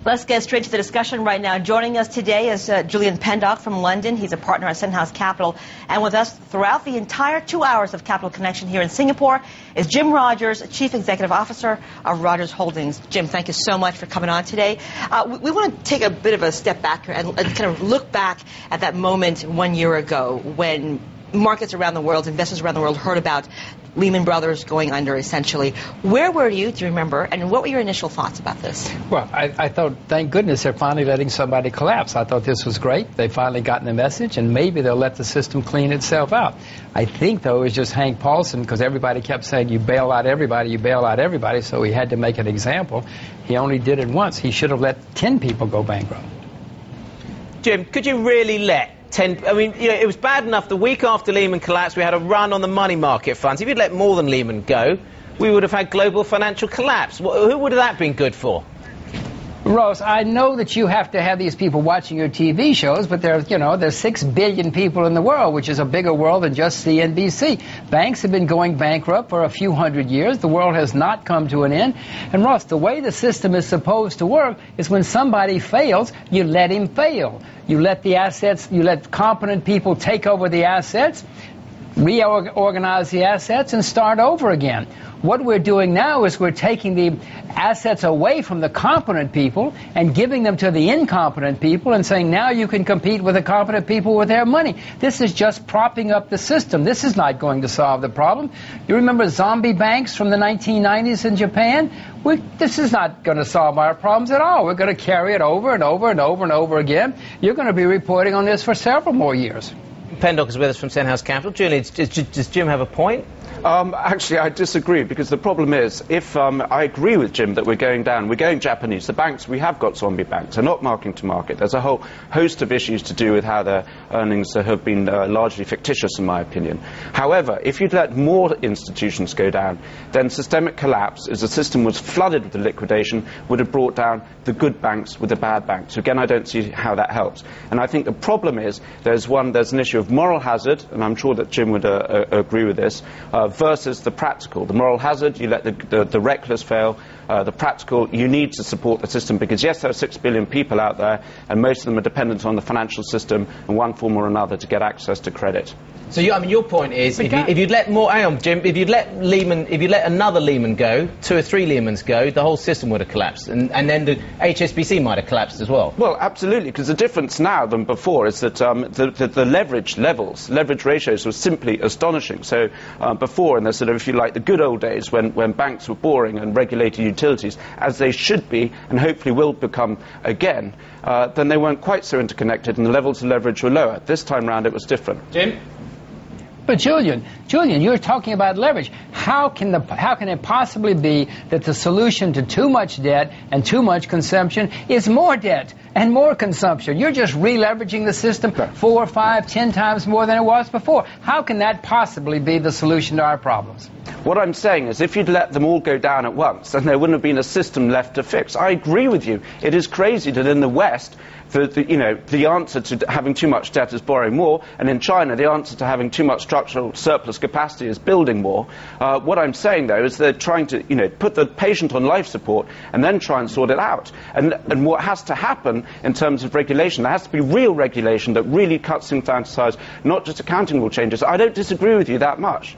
Let's get straight to the discussion right now. Joining us today is Julian Pendock from London. He's a partner at Stenhouse Capital. And with us throughout the entire 2 hours of Capital Connection here in Singapore is Jim Rogers, Chief Executive Officer of Rogers Holdings. Jim, thank you so much for coming on today. We want to take a bit of a step back here and kind of look back at that moment 1 year ago when markets around the world, investors around the world heard about Lehman Brothers going under, essentially. Where were you, do you remember, and what were your initial thoughts about this? Well, I thought, thank goodness they're finally letting somebody collapse. I thought this was great. They finally gotten the message, and maybe they'll let the system clean itself out. I think, though, it was just Hank Paulson, because everybody kept saying, you bail out everybody, you bail out everybody, so he had to make an example. He only did it once. He should have let 10 people go bankrupt. Jim, could you really let 10... I mean, you know, it was bad enough the week after Lehman collapsed, we had a run on the money market funds. If you'd let more than Lehman go, we would have had global financial collapse. Who would have that been good for? Ross, I know that you have to have these people watching your TV shows, but there's 6 billion people in the world, which is a bigger world than just CNBC. Banks have been going bankrupt for a few hundred years. The world has not come to an end. And Ross, the way the system is supposed to work is when somebody fails, you let him fail. You let the assets, you let competent people take over the assets, reorganize the assets, and start over again. What we're doing now is we're taking the assets away from the competent people and giving them to the incompetent people and saying, now you can compete with the competent people with their money. This is just propping up the system. This is not going to solve the problem. You remember zombie banks from the 1990s in Japan? This is not going to solve our problems at all. We're going to carry it over and over and over and over again. You're going to be reporting on this for several more years. Pendock is with us from Stenhouse Capital. Julian, does Jim have a point? Actually, I disagree, because the problem is, if I agree with Jim that we're going down, we're going Japanese. The banks, we have got zombie banks. They're not marking to market. There's a whole host of issues to do with how their earnings have been largely fictitious, in my opinion. However, if you'd let more institutions go down, then systemic collapse, as the system was flooded with the liquidation, would have brought down the good banks with the bad banks. So again, I don't see how that helps. And I think the problem is, there's an issue of moral hazard, and I'm sure that Jim would agree with this, versus the practical. The moral hazard, you let the reckless fail. The practical, you need to support the system, because yes, there are 6 billion people out there, and most of them are dependent on the financial system in one form or another to get access to credit. So your point is, if you'd let more, hang on, Jim, if you'd let another Lehman go, 2 or 3 Lehmans go, the whole system would have collapsed, and then the HSBC might have collapsed as well. Well, absolutely, because the difference now than before is that the leverage ratios were simply astonishing. So before, in the sort of, if you like, the good old days when banks were boring and regulated utilities, as they should be and hopefully will become again, then they weren't quite so interconnected and the levels of leverage were lower. This time round it was different. Jim? But Julian, you're talking about leverage. How can it possibly be that the solution to too much debt and too much consumption is more debt and more consumption? You're just re-leveraging the system 4, 5, 10 times more than it was before. How can that possibly be the solution to our problems? What I'm saying is, if you'd let them all go down at once, then there wouldn't have been a system left to fix. I agree with you. It is crazy that in the West, the answer to having too much debt is borrowing more, and in China, the answer to having too much structural surplus capacity is building more. What I'm saying, though, is they're trying to, put the patient on life support and then try and sort it out. And what has to happen in terms of regulation, there has to be real regulation that really cuts things down to size, not just accounting rule changes. I don't disagree with you that much.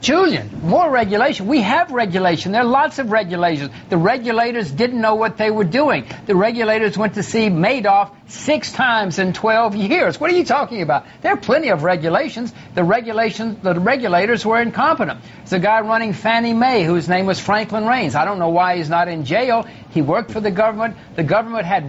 Julian, more regulation. We have regulation. There are lots of regulations. The regulators didn't know what they were doing. The regulators went to see Madoff 6 times in 12 years. What are you talking about? There are plenty of regulations. The regulators were incompetent. There's a guy running Fannie Mae whose name was Franklin Raines. I don't know why he's not in jail. He worked for the government. The government had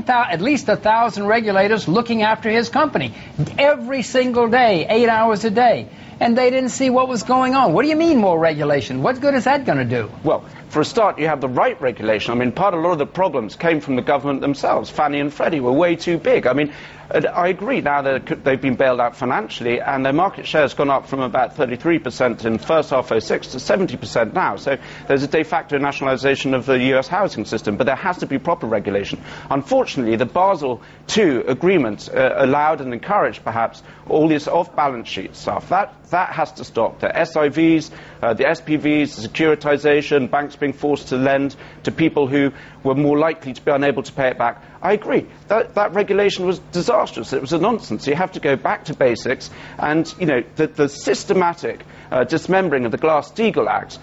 at least 1,000 regulators looking after his company every single day, 8 hours a day. And they didn't see what was going on. What do you mean more regulation? What good is that going to do? Well, for a start, you have the right regulation. I mean, a lot of the problems came from the government themselves. Fannie and Freddie were way too big. I mean, I agree now that they've been bailed out financially, and their market share has gone up from about 33% in first half 06 to 70% now. So there's a de facto nationalization of the US housing system, but there has to be proper regulation. Unfortunately, the Basel II agreement allowed and encouraged, perhaps, all this off-balance sheet stuff. That has to stop. The SIV SOVs, the SPVs, the securitization, banks being forced to lend to people who were more likely to be unable to pay it back. I agree. That regulation was disastrous. It was a nonsense. You have to go back to basics. And, you know, the systematic dismembering of the Glass-Steagall Act,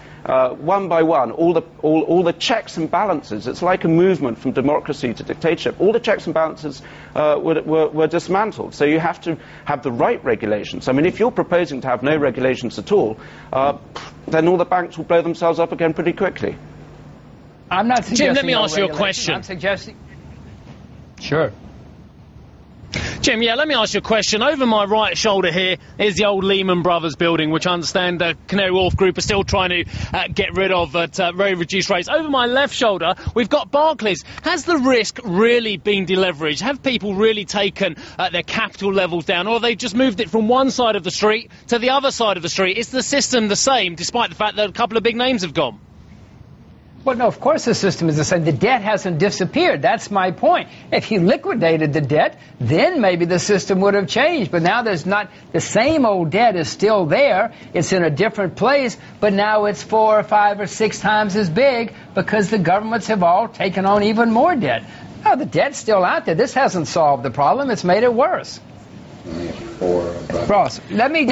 one by one, all the checks and balances, it's like a movement from democracy to dictatorship. All the checks and balances were dismantled. So you have to have the right regulations. I mean, if you're proposing to have no regulations at all, then all the banks will blow themselves up again pretty quickly. I'm not suggesting... Jim, let me ask you a question. I'm suggesting... Sure. Jim, yeah, let me ask you a question. Over my right shoulder here is the old Lehman Brothers building, which I understand the Canary Wharf Group are still trying to get rid of at very reduced rates. Over my left shoulder, we've got Barclays. Has the risk really been deleveraged? Have people really taken their capital levels down, or have they just moved it from one side of the street to the other side of the street? Is the system the same, despite the fact that a couple of big names have gone? Well, no, of course the system is the same. The debt hasn't disappeared. That's my point. If you liquidated the debt, then maybe the system would have changed. But now there's not, the same old debt is still there. It's in a different place, but now it's 4 or 5 or 6 times as big because the governments have all taken on even more debt. No, the debt's still out there. This hasn't solved the problem. It's made it worse. Ross, let me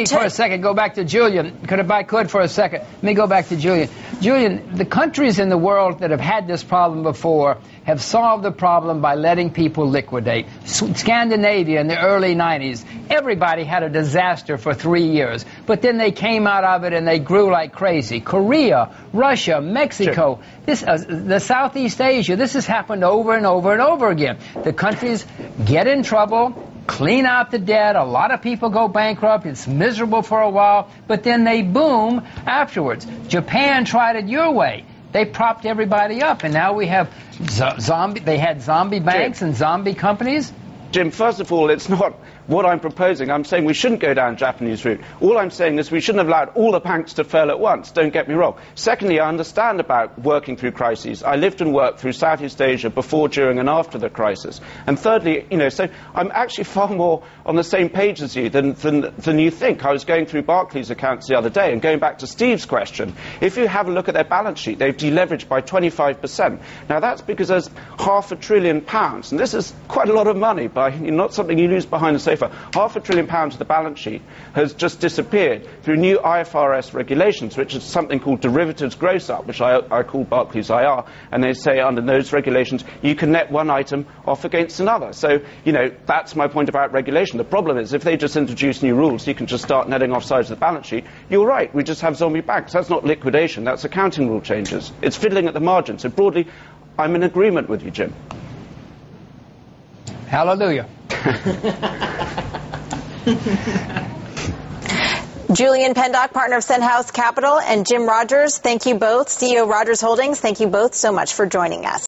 for a second go back to Julian. If I could for a second, let me go back to Julian. Julian, the countries in the world that have had this problem before have solved the problem by letting people liquidate. Scandinavia in the early 90s, everybody had a disaster for 3 years, but then they came out of it and they grew like crazy. Korea, Russia, Mexico, the Southeast Asia, this has happened over and over and over again. The countries get in trouble, clean out the debt, a lot of people go bankrupt, it's miserable for a while, but then they boom afterwards. Japan tried it your way. They propped everybody up, and now we have they had zombie banks and zombie companies. Jim, first of all, it's not what I'm proposing. I'm saying we shouldn't go down Japanese route. All I'm saying is we shouldn't have allowed all the banks to fail at once. Don't get me wrong. Secondly, I understand about working through crises. I lived and worked through Southeast Asia before, during and after the crisis. And thirdly, you know, so I'm actually far more on the same page as you than you think. I was going through Barclays' accounts the other day, and going back to Steve's question, if you have a look at their balance sheet, they've deleveraged by 25%. Now, that's because there's £500 billion, and this is quite a lot of money, not something you lose behind the sofa. £500 billion of the balance sheet has just disappeared through new IFRS regulations, which is something called derivatives gross up, which I call Barclays IR, and they say under those regulations you can net one item off against another. So, you know, that's my point about regulation. The problem is if they just introduce new rules, you can just start netting off sides of the balance sheet. You're right, we just have zombie banks. That's not liquidation, that's accounting rule changes. It's fiddling at the margin. So broadly, I'm in agreement with you, Jim. Hallelujah. Julian Pendock, partner of Senhouse Capital, and Jim Rogers, thank you both. CEO Rogers Holdings, thank you both so much for joining us.